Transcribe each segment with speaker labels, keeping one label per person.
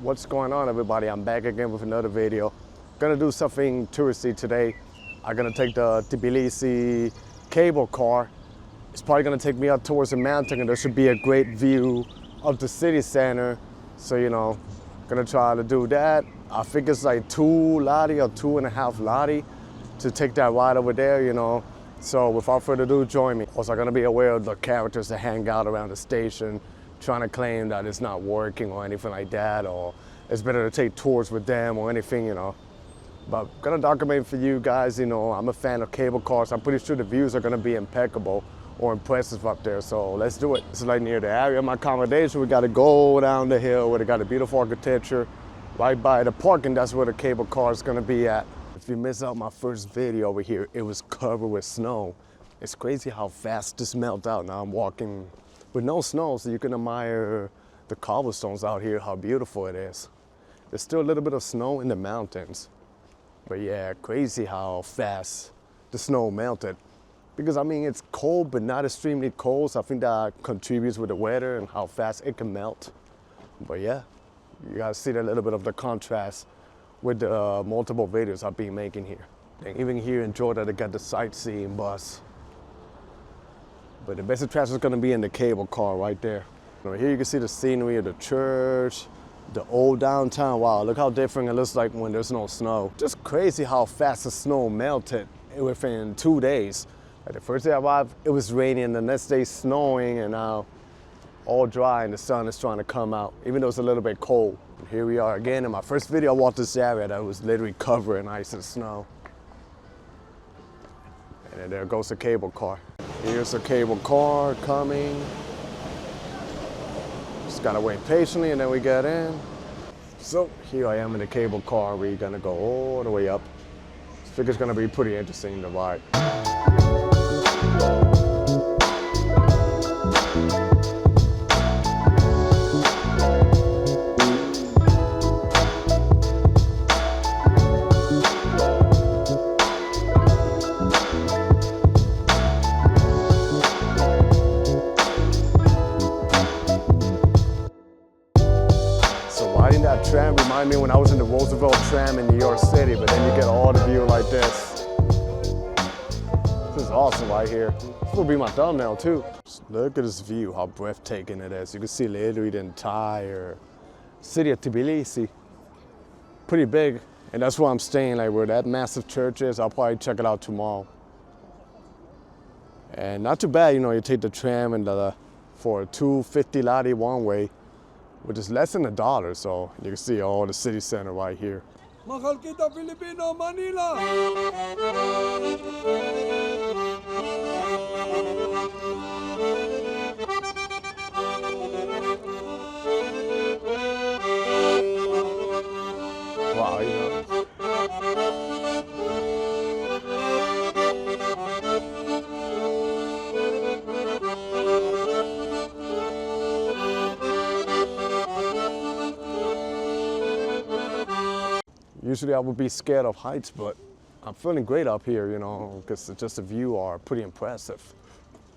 Speaker 1: What's going on, everybody? I'm back again with another video. Gonna do something touristy today. I'm gonna take the Tbilisi cable car. It's probably gonna take me up towards the mountain, and there should be a great view of the city center. So, gonna try to do that. I think it's like 2 lari or 2.5 lari to take that ride over there, So without further ado, join me. Also, I'm gonna be aware of the characters that hang out around the station, trying to claim that it's not working or anything like that, or it's better to take tours with them or anything, But gonna document for you guys, I'm a fan of cable cars. I'm pretty sure the views are gonna be impeccable or impressive up there, so let's do it. It's like near the area of my accommodation. We gotta go down the hill where they got a beautiful architecture. Right by the parking, that's where the cable car is gonna be at. If you missed out my first video over here, it was covered with snow. It's crazy how fast this melts out. Now I'm walking with no snow, so you can admire the cobblestones out here, how beautiful it is. There's still a little bit of snow in the mountains. But yeah, crazy how fast the snow melted. Because it's cold, but not extremely cold, so I think that contributes with the weather and how fast it can melt. But yeah, you guys see a little bit of the contrast with the multiple videos I've been making here. And even here in Georgia, they got the sightseeing bus. But the best attraction is going to be in the cable car right there. Here you can see the scenery of the church, the old downtown. Wow, look how different it looks like when there's no snow. Just crazy how fast the snow melted within 2 days. Like the first day I arrived, it was raining, and the next day snowing, and now all dry and the sun is trying to come out, even though it's a little bit cold. And here we are again. In my first video, I walked this area that was literally covered in ice and snow. And then there goes the cable car. Here's the cable car coming. Just gotta wait patiently and then we get in. So here I am in the cable car. We're gonna go all the way up. I think it's gonna be pretty interesting to ride. That tram reminded me when I was in the Roosevelt tram in New York City, but then you get all the view like this. This is awesome right here. This will be my thumbnail too. Just look at this view, how breathtaking it is. You can see literally the entire city of Tbilisi. Pretty big, and that's where I'm staying, like where that massive church is. I'll probably check it out tomorrow. And not too bad, you take the tram and for 250 lari one way, which is less than $1, so you can see all the city center right here.
Speaker 2: Mahal kita Filipino, Manila!
Speaker 1: Wow, Usually I would be scared of heights, but I'm feeling great up here, because just the view are pretty impressive.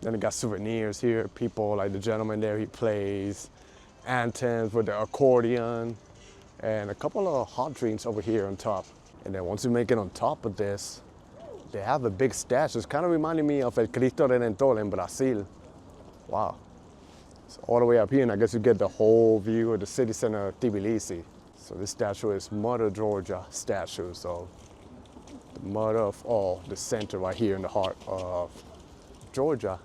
Speaker 1: Then they got souvenirs here. People like the gentleman there, he plays anthems with the accordion, and a couple of hot drinks over here on top. And then once you make it on top of this, they have a big statue. It's kind of reminding me of El Cristo Redentor in Brazil. Wow. It's all the way up here, and I guess you get the whole view of the city center of Tbilisi. So this statue is Mother Georgia statue. So the mother of all, the center right here in the heart of Georgia.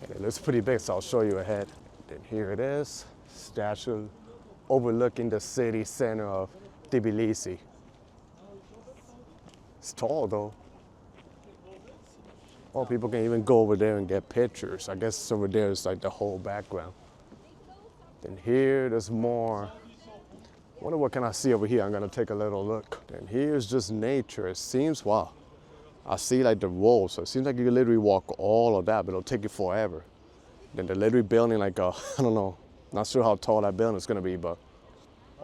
Speaker 1: And it looks pretty big, so I'll show you ahead. Then here it is, statue overlooking the city center of Tbilisi. It's tall though. Oh, people can even go over there and get pictures. I guess over there is like the whole background. Then here, there's more. I wonder what can I see over here. I'm gonna take a little look. And here's just nature. It seems, wow. I see like the road, so it seems like you can literally walk all of that, but it'll take you forever. Then they're literally building like a, I don't know, not sure how tall that building is gonna be, but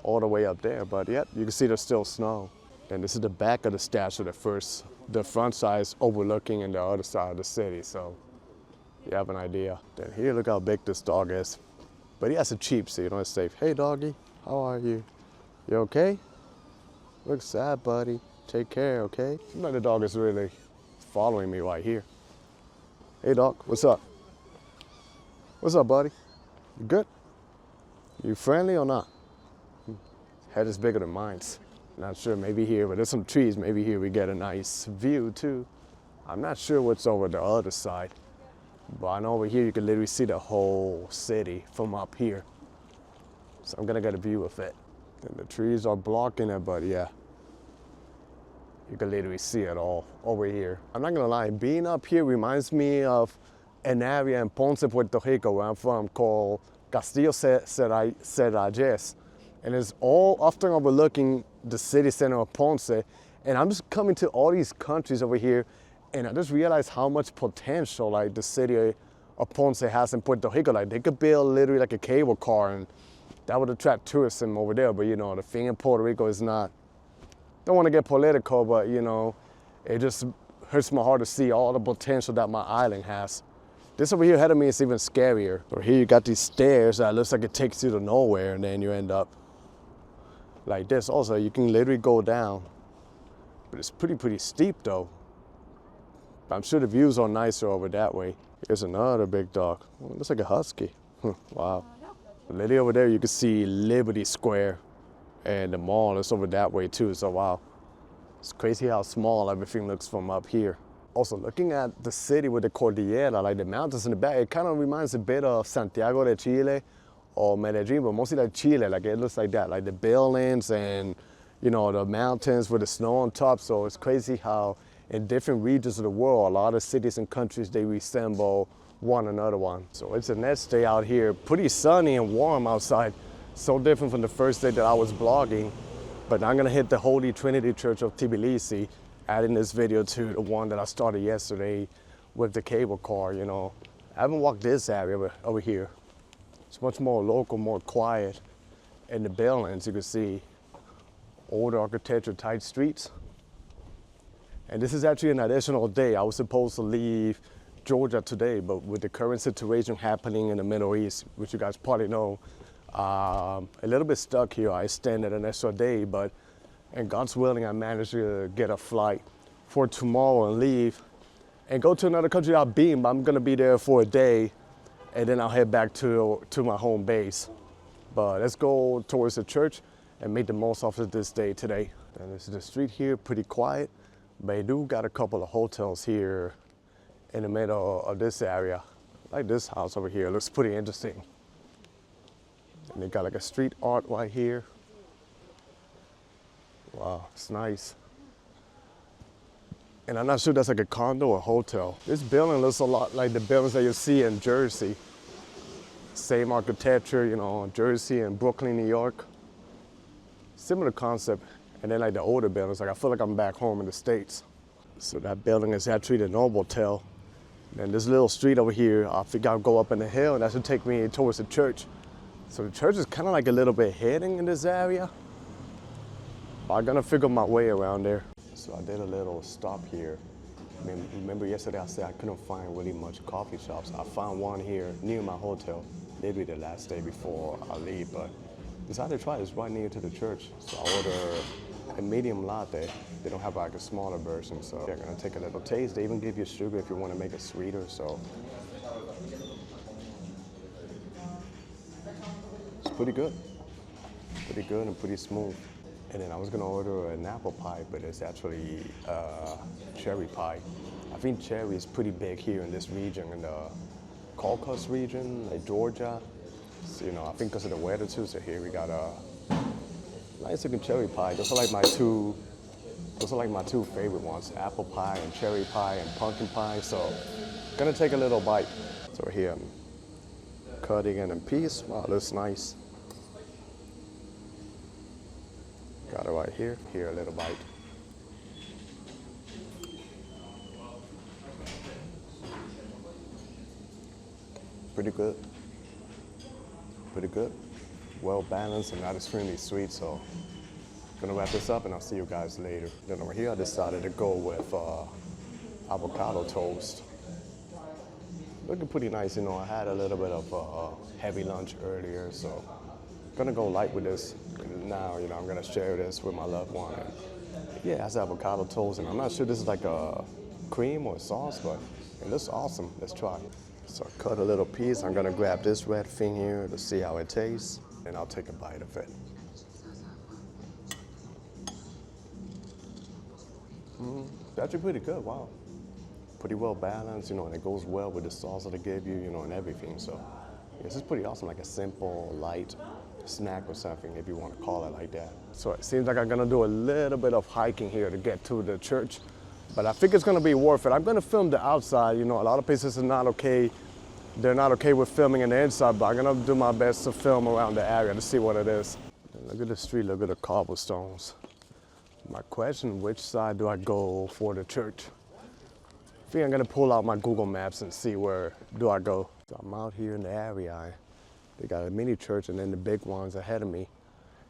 Speaker 1: all the way up there. But yeah, you can see there's still snow. And this is the back of the statue, the front side is overlooking and the other side of the city. So you have an idea. Then here, look how big this dog is. But he has a cheap, so you know it's safe. Hey, doggy. How are you? You okay? Look sad, buddy. Take care, okay? Seems like the dog is really following me right here. Hey, dog, what's up? What's up, buddy? You good? You friendly or not? Head is bigger than mine. Not sure, maybe here, but there's some trees. Maybe here we get a nice view too. I'm not sure what's over the other side, but I know over here you can literally see the whole city from up here. So I'm gonna get a view of it. And the trees are blocking it, but yeah, you can literally see it all over here. I'm not gonna lie, being up here reminds me of an area in Ponce, Puerto Rico, where I'm from, called Castillo Cerralles. And it's all often overlooking the city center of Ponce. And I'm just coming to all these countries over here, and I just realized how much potential like the city of Ponce has in Puerto Rico. Like they could build literally like a cable car, and that would attract tourism over there. But you know, the thing in Puerto Rico is not, don't want to get political, but you know, it just hurts my heart to see all the potential that my island has. This over here ahead of me is even scarier. Over here you got these stairs that looks like it takes you to nowhere, and then you end up like this. Also, you can literally go down, but it's pretty steep though. I'm sure the views are nicer over that way. Here's another big dog. Oh, looks like a husky. Wow. Literally over there you can see Liberty Square, and the mall is over that way too. So wow, it's crazy how small everything looks from up here. Also, looking at the city with the Cordillera, like the mountains in the back, it kind of reminds a bit of Santiago de Chile or Medellin, but mostly like Chile. Like it looks like that, like the buildings and you know the mountains with the snow on top. So it's crazy how in different regions of the world, a lot of cities and countries, they resemble one another one. So it's a next day out here, pretty sunny and warm outside. So different from the first day that I was vlogging. But I'm gonna hit the Holy Trinity Church of Tbilisi, adding this video to the one that I started yesterday with the cable car. You know, I haven't walked this area over here. It's much more local, more quiet. And the buildings, you can see older architecture, tight streets. And this is actually an additional day. I was supposed to leave Georgia today, but with the current situation happening in the Middle East, which you guys probably know, a little bit stuck here. I extended an extra day, but and God's willing, I managed to get a flight for tomorrow and leave and go to another country I've been, but I'm gonna be there for a day and then I'll head back to my home base. But let's go towards the church and make the most of this day today. And this is the street here, pretty quiet, but they do got a couple of hotels here in the middle of this area. Like this house over here, looks pretty interesting. And they got like a street art right here. Wow, it's nice. And I'm not sure that's like a condo or hotel. This building looks a lot like the buildings that you see in Jersey. Same architecture, you know, Jersey and Brooklyn, New York. Similar concept. And then like the older buildings, like I feel like I'm back home in the States. So that building is actually the Novotel. And this little street over here, I think I'll go up in the hill and that should take me towards the church. So the church is kind of like a little bit hidden in this area. But I'm gonna figure my way around there. So I did a little stop here. I mean, remember yesterday I said I couldn't find really much coffee shops. I found one here near my hotel, maybe the last day before I leave, but decided to try this right near to the church. So I ordered a medium latte. They don't have like a smaller version, so they're gonna take a little taste. They even give you sugar if you wanna make it sweeter, so. It's pretty good and pretty smooth. And then I was gonna order an apple pie, but it's actually cherry pie. I think cherry is pretty big here in this region, in the Caucasus region, like Georgia. So, you know, I think because of the weather too, so here we got a nice looking cherry pie. Those are like my two favorite ones, apple pie and cherry pie and pumpkin pie. So gonna take a little bite. So here I'm cutting it in piece. Wow, looks nice. Got it right here. Here, a little bite. Pretty good. Pretty good. Well balanced and not extremely sweet, so I'm gonna wrap this up and I'll see you guys later. Then over here I decided to go with avocado toast. Looking pretty nice, you know, I had a little bit of a heavy lunch earlier, so Gonna go light with this. Now, you know, I'm gonna share this with my loved one. And yeah, it has avocado toast, and I'm not sure this is like a cream or sauce, but it looks awesome. Let's try it. So I cut a little piece. I'm gonna grab this red thing here to see how it tastes, and I'll take a bite of it. It's actually pretty good, wow. Pretty well balanced, you know, and it goes well with the sauce that they gave you, you know, and everything. So this is pretty awesome, like a simple, light snack or something, if you want to call it like that. So it seems like I'm gonna do a little bit of hiking here to get to the church, but I think it's gonna be worth it. I'm gonna film the outside, you know, a lot of places are not okay. They're not okay with filming in the inside, but I'm gonna do my best to film around the area to see what it is. And look at the street, look at the cobblestones. My question, which side do I go for the church? I think I'm gonna pull out my Google Maps and see where do I go. So I'm out here in the area. They got a mini church and then the big ones ahead of me.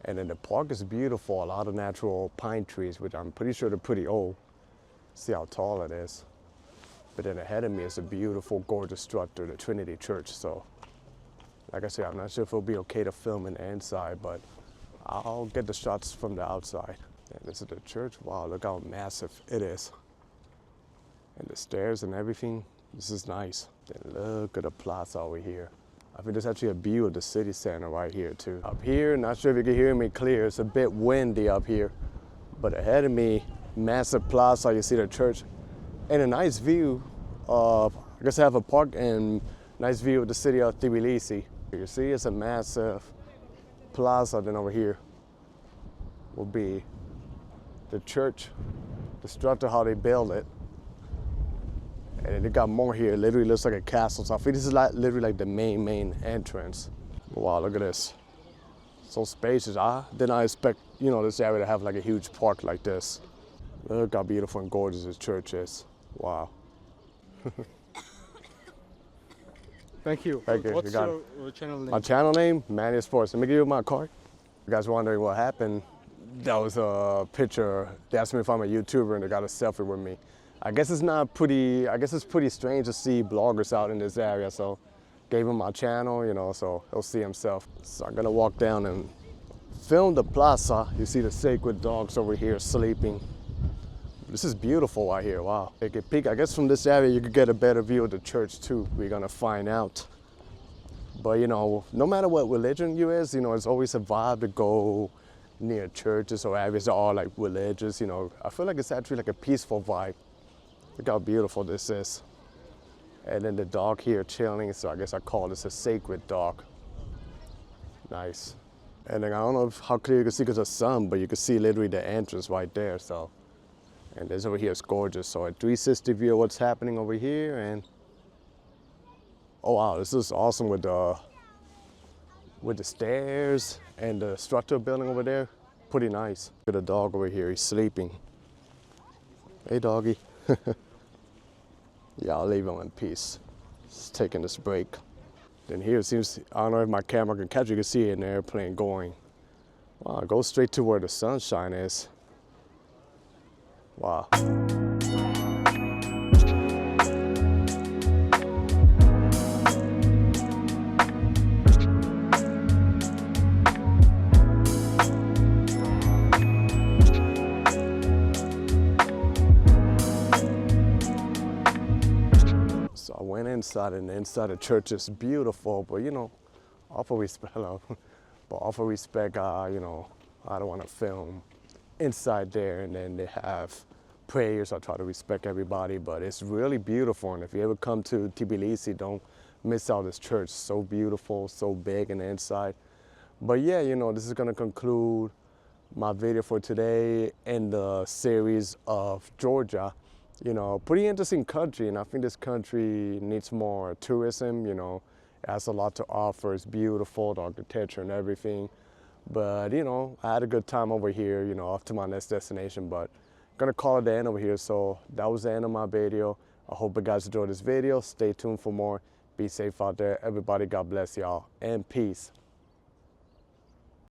Speaker 1: And then the park is beautiful, a lot of natural pine trees, which I'm pretty sure they're pretty old. See how tall it is. But then ahead of me is a beautiful, gorgeous structure, the Trinity Church. So, like I said, I'm not sure if it'll be okay to film in the inside, but I'll get the shots from the outside. And this is the church. Wow, look how massive it is. And the stairs and everything, this is nice. Then look at the plaza over here. I think there's actually a view of the city center right here too. Up here, not sure if you can hear me clear, it's a bit windy up here. But ahead of me, massive plaza, you see the church. And a nice view of, I guess I have a park and nice view of the city of Tbilisi. You see it's a massive plaza, then over here will be the church, the structure, how they build it. And they got more here. It literally looks like a castle. So I think this is like, literally like the main entrance. Wow, look at this. So spacious. I did not expect, you know, this area to have like a huge park like this. Look how beautiful and gorgeous this church is. Wow.
Speaker 2: Thank you.
Speaker 1: Thank you.
Speaker 2: What's
Speaker 1: You got
Speaker 2: your channel name?
Speaker 1: My channel name, Manny Sports. Let me give you my card. You guys wondering what happened? That was a picture. They asked me if I'm a YouTuber and they got a selfie with me. I guess it's pretty strange to see bloggers out in this area, so gave him my channel, you know, so he'll see himself. So I'm gonna walk down and film the plaza. You see the sacred dogs over here sleeping. This is beautiful out here, wow. Take a peek. I guess from this area you could get a better view of the church too. We're gonna find out. But you know, no matter what religion you is, you know, it's always a vibe to go near churches or areas that are like religious, you know. I feel like it's actually like a peaceful vibe. Look how beautiful this is. And then the dog here chilling, so I guess I call this a sacred dog. Nice. And then I don't know how clear you can see because of the sun, but you can see literally the entrance right there, so. And this over here is gorgeous. So a 360 view of what's happening over here, and oh wow, this is awesome with the stairs and the structure building over there. Pretty nice. Look at the dog over here, he's sleeping. Hey doggy. Yeah, I'll leave him in peace. Just taking this break. Then here it seems, I don't know if my camera can catch, you can see an airplane going. Wow, it goes straight to where the sunshine is. Wow. So I went inside, and the inside of the church is beautiful, but you know, off of respect, hello, but off of respect, you know, I don't want to film inside there, and then they have prayers. I try to respect everybody, but it's really beautiful, and if you ever come to Tbilisi, don't miss out this church. So beautiful, so big in the inside. But yeah, you know, this is going to conclude my video for today in the series of Georgia. You know, pretty interesting country, and I think this country needs more tourism. You know, it has a lot to offer. It's beautiful, the architecture and everything. But you know, I had a good time over here, you know, off to my next destination, but I'm gonna call it the end over here. So that was the end of my video. I hope you guys enjoyed this video. Stay tuned for more. Be safe out there. Everybody, God bless y'all, and peace.